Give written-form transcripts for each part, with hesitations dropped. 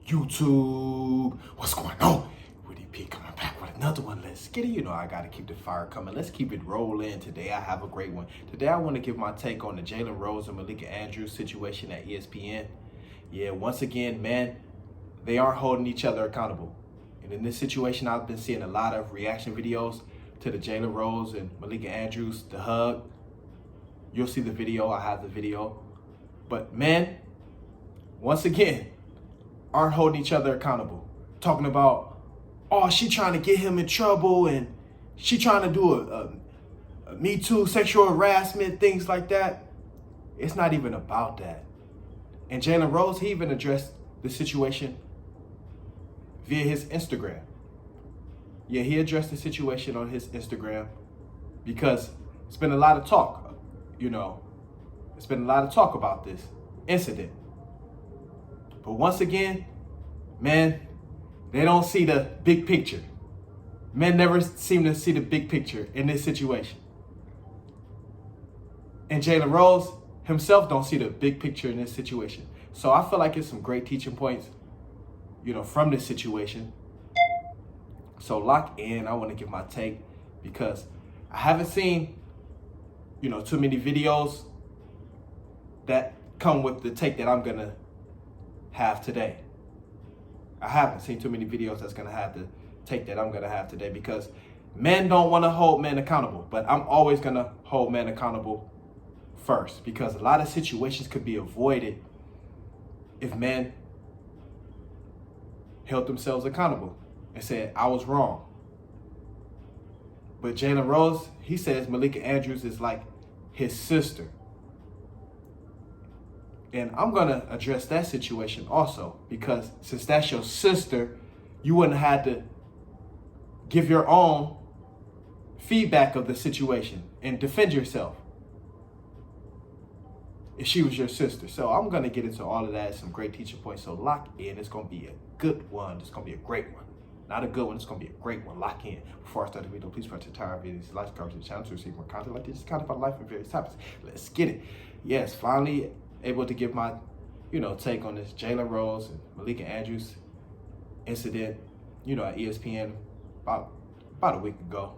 YouTube, what's going on? Woody P coming back with another one. Let's get it. You know, I got to keep the fire coming. Let's keep it rolling. Today, I have a great one. Today, I want to give my take on the Jalen Rose and Malika Andrews situation at ESPN. Yeah, once again, man, they aren't holding each other accountable. And in this situation, I've been seeing a lot of reaction videos to the Jalen Rose and Malika Andrews, the hug. You'll see the video. I have the video. But, man, once again, aren't holding each other accountable. Talking about, oh, she trying to get him in trouble and she trying to do a Me Too, sexual harassment, things like that. It's not even about that. And Jalen Rose, he even addressed the situation via his Instagram. Yeah, he addressed the situation on his Instagram because it's been a lot of talk, you know. It's been a lot of talk about this incident. But once again, man, they don't see the big picture. Men never seem to see the big picture in this situation. And Jalen Rose himself don't see the big picture in this situation. So I feel like it's some great teaching points, you know, from this situation. So lock in. I want to give my take because I haven't seen, you know, too many videos that come with the take that I'm going to have today. I haven't seen too many videos that's going to have the take that I'm going to have today because men don't want to hold men accountable, but I'm always going to hold men accountable first because a lot of situations could be avoided if men held themselves accountable and said, I was wrong. But Jalen Rose, he says Malika Andrews is like his sister. And I'm going to address that situation also because since that's your sister, you wouldn't have to give your own feedback of the situation and defend yourself if she was your sister. So I'm going to get into all of that, some great teaching points. So lock in. It's going to be a good one. It's going to be a great one. Not a good one. It's going to be a great one. Lock in. Before I start the video, please press the entire videos, like, subscribe to the channel to receive more content like this. It's kind of about life and various topics. Let's get it. Yes, finally able to give my, you know, take on this Jalen Rose and Malika Andrews incident, you know, at ESPN about a week ago.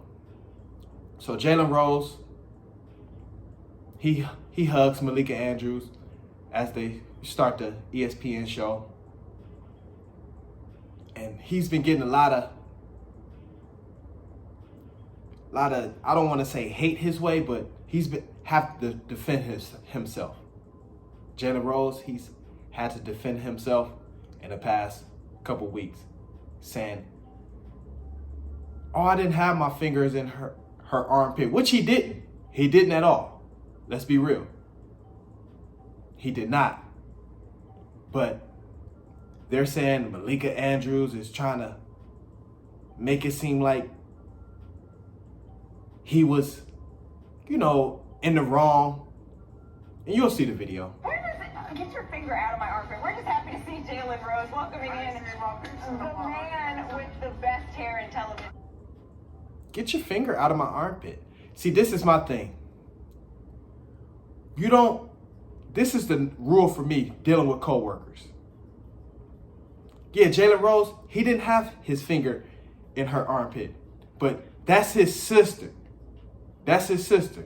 So Jalen Rose, he hugs Malika Andrews as they start the ESPN show. And he's been getting a lot of, I don't want to say hate his way, but he's been have to defend himself. Jalen Rose, he's had to defend himself in the past couple weeks, saying, oh, I didn't have my fingers in her armpit, which he didn't. He didn't at all. Let's be real. He did not. But they're saying Malika Andrews is trying to make it seem like he was, you know, in the wrong. And you'll see the video. Get your finger out of my armpit. We're just happy to see Jalen Rose welcoming in the man with the best hair in television. Get your finger out of my armpit. See, this is my thing. This is the rule for me dealing with coworkers. Yeah, Jalen Rose, he didn't have his finger in her armpit, but that's his sister. That's his sister.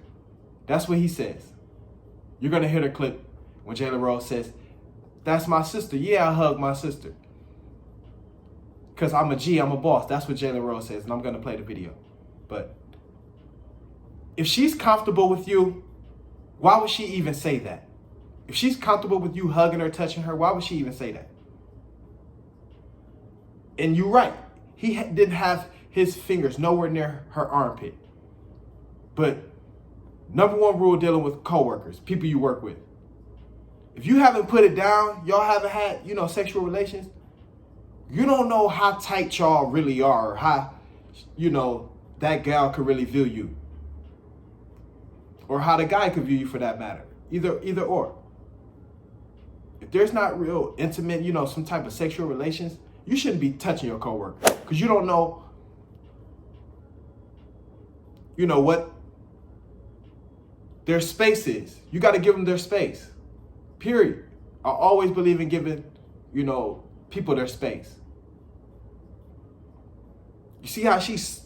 That's what he says. You're going to hear the clip when Jalen Rose says, that's my sister. Yeah, I hug my sister. Because I'm a G, I'm a boss. That's what Jalen Rose says, and I'm going to play the video. But if she's comfortable with you, why would she even say that? If she's comfortable with you hugging her, touching her, why would she even say that? And you're right. He didn't have his fingers nowhere near her armpit. But number one rule dealing with coworkers, people you work with. If you haven't put it down, y'all haven't had, you know, sexual relations, you don't know how tight y'all really are or how, you know, that gal could really view you. Or how the guy could view you for that matter. Either or. If there's not real intimate, you know, some type of sexual relations, you shouldn't be touching your coworker. Because you don't know, you know, what their space is. You got to give them their space. Period. I always believe in giving, you know, people their space. You see how she's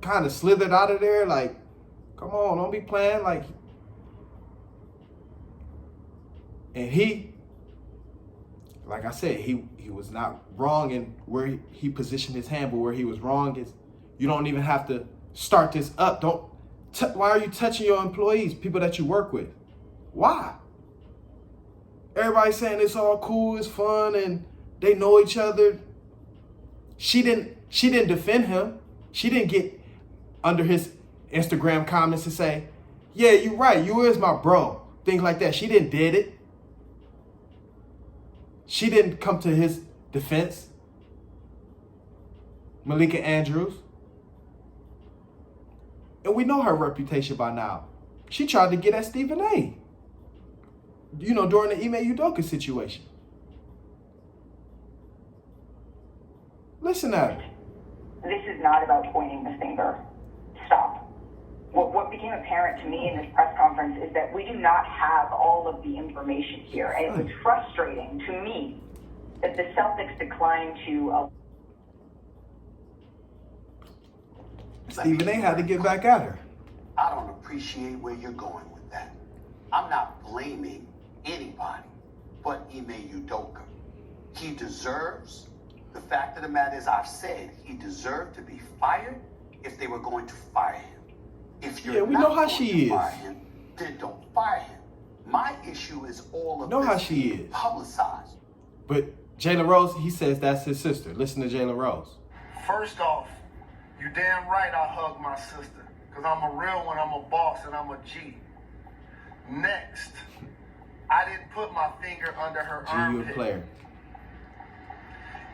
kind of slithered out of there? Like, come on, don't be playing. Like, and he, like I said, he was not wrong in where he positioned his hand, but where he was wrong is you don't even have to start this up. Why are you touching your employees, people that you work with? Why? Everybody's saying it's all cool, it's fun, and they know each other. She didn't defend him. She didn't get under his Instagram comments and say, yeah, you're right, you is my bro. Things like that. She didn't did it. She didn't come to his defense. Malika Andrews. And we know her reputation by now. She tried to get at Stephen A. During the Ime Udoka situation. Listen at her. This is not about pointing the finger. Stop. What became apparent to me in this press conference is that we do not have all of the information here. And it was frustrating to me that the Celtics declined to... Stephen A. had to get back at her. I don't appreciate where you're going with that. I'm not blaming anybody but Ime Udoka. He deserves, the fact of the matter is, I've said he deserved to be fired if they were going to fire him. If you're we not know how going she to is. fire him, then don't fire him. My issue is all of Know this how she is. publicized. But Jalen Rose, he says that's his sister. Listen to Jalen Rose. First off, you damn right I hug my sister. Because I'm a real one, I'm a boss, and I'm a G. Next, I didn't put my finger under her G, you a armpit. player.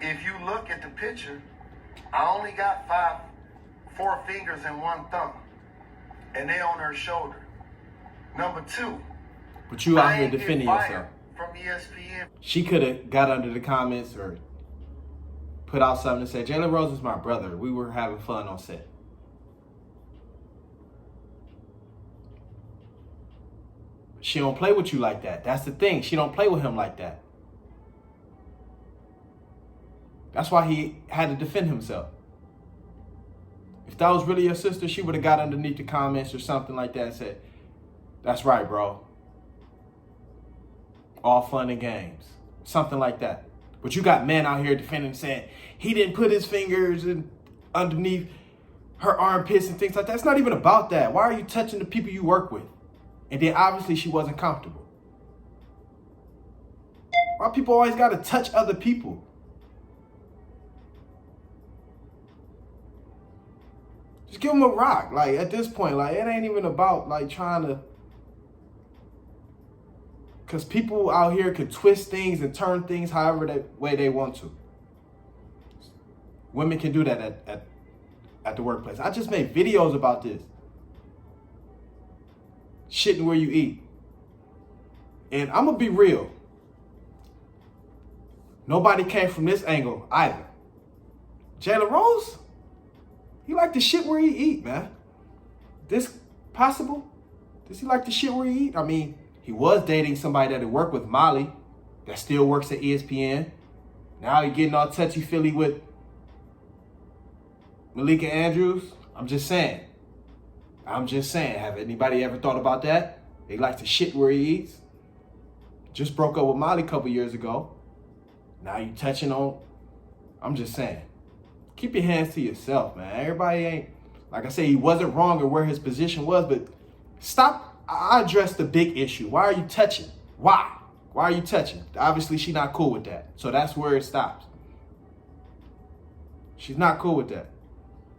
If you look at the picture, I only got 4 fingers and 1 thumb. And they on her shoulder. Number 2. But you out I here ain't get defending fired yourself. from ESPN. She could have got under the comments or put out something and said, Jalen Rose is my brother. We were having fun on set. She don't play with you like that. That's the thing. She don't play with him like that. That's why he had to defend himself. If that was really your sister, she would have got underneath the comments or something like that and said, that's right, bro. All fun and games. Something like that. But you got men out here defending, saying he didn't put his fingers underneath her armpits and things like that. It's not even about that. Why are you touching the people you work with? And then obviously she wasn't comfortable. Why people always got to touch other people? Just give them a rock. Like, at this point, like, it ain't even about, like, trying to... Because people out here can twist things and turn things however way they want to. Women can do that at the workplace. I just made videos about this. Shitting where you eat. And I'm going to be real. Nobody came from this angle either. Jalen Rose, he like to shit where he eat, man. This possible? Does he like to shit where he eat? I mean, he was dating somebody that had worked with Molly that still works at ESPN. Now he getting all touchy-feely with Malika Andrews. I'm just saying. Have anybody ever thought about that? He likes to shit where he eats. Just broke up with Molly a couple years ago. Now you touching on... I'm just saying. Keep your hands to yourself, man. Everybody ain't... Like I say, he wasn't wrong in where his position was, but stop. I addressed the big issue. Why are you touching? Why? Why are you touching? Obviously, she's not cool with that. So that's where it stops. She's not cool with that.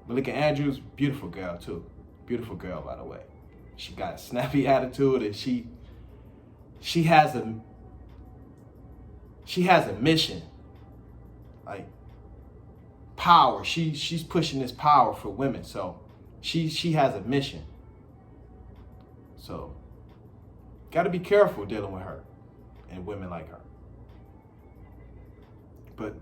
Malika Andrews, beautiful girl, too. Beautiful girl, by the way. She got a snappy attitude, and she has a mission. Like, power. She's pushing this power for women. So she has a mission. So got to be careful dealing with her and women like her. But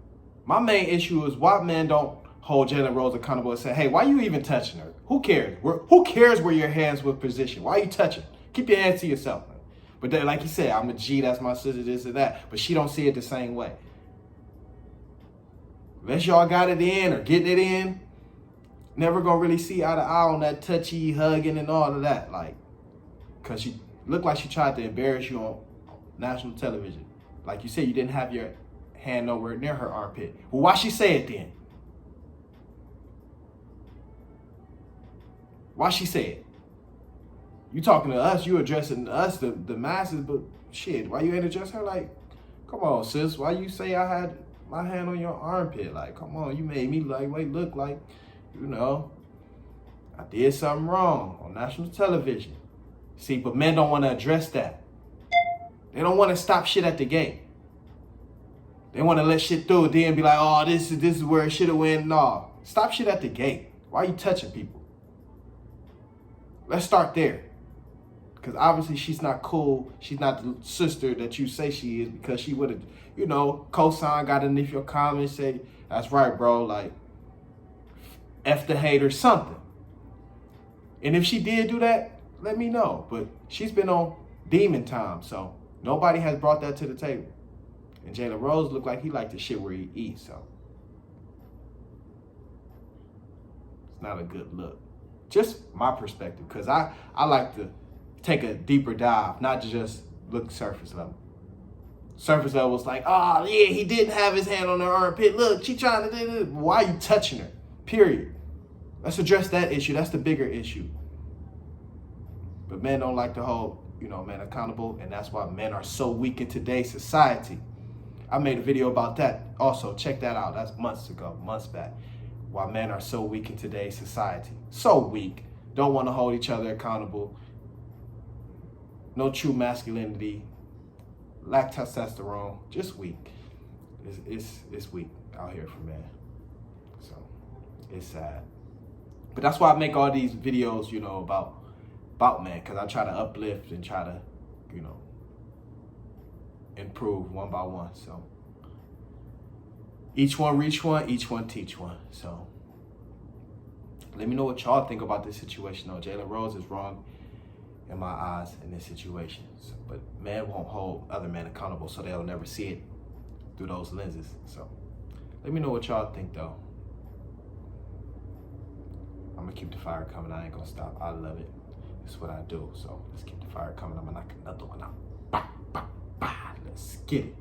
my main issue is why men don't hold Jalen Rose accountable and say, hey, why you even touching her? Who cares? Who cares where your hands were positioned? Why are you touching? Keep your hands to yourself, man. But then, like you said, I'm a G, that's my sister, this and that. But she don't see it the same way. Unless y'all got it in or getting it in, never gonna really see eye to eye on that touchy, hugging, and all of that. Like, cause she looked like she tried to embarrass you on national television. Like you said, you didn't have your hand nowhere near her armpit. Well, why she say it then? Why she say it? You talking to us, you addressing us, the masses, but shit, why you ain't address her? Like, come on, sis, why you say I had my hand on your armpit? Like, come on, you made me look like, you know, I did something wrong on national television. See, but men don't want to address that. They don't want to stop shit at the gate. They want to let shit through and then be like, oh, this is where it should have went. No, stop shit at the gate. Why are you touching people? Let's start there. Because obviously she's not cool. She's not the sister that you say she is, because she would have, you know, co-signed, got underneath your comments, say, that's right, bro, like, F the hate or something. And if she did do that, let me know. But she's been on demon time, so nobody has brought that to the table. And Jalen Rose looked like he liked the shit where he eats, so it's not a good look. Just my perspective, because I like to take a deeper dive, not to just look surface level. Surface level was like, oh, yeah, he didn't have his hand on her armpit. Look, she trying to do this. Why are you touching her? Period. Let's address that issue. That's the bigger issue. But men don't like to hold, you know, men accountable, and that's why men are so weak in today's society. I made a video about that also. Check that out. That's months back. Why men are so weak in today's society. So weak. Don't want to hold each other accountable. No true masculinity. Lack testosterone. Just weak. It's weak out here for men. So it's sad. But that's why I make all these videos, you know, about men, because I try to uplift and try to, you know, improve one by one. So each one reach one, each one teach one. So let me know what y'all think about this situation, though. Jalen Rose is wrong in my eyes in this situation. So, but men won't hold other men accountable, so they'll never see it through those lenses. So let me know what y'all think, though. I'm gonna keep the fire coming. I ain't gonna stop. I love it. It's what I do. So let's keep the fire coming. I'm gonna knock another one out. Bah, bah, bah. Let's get it.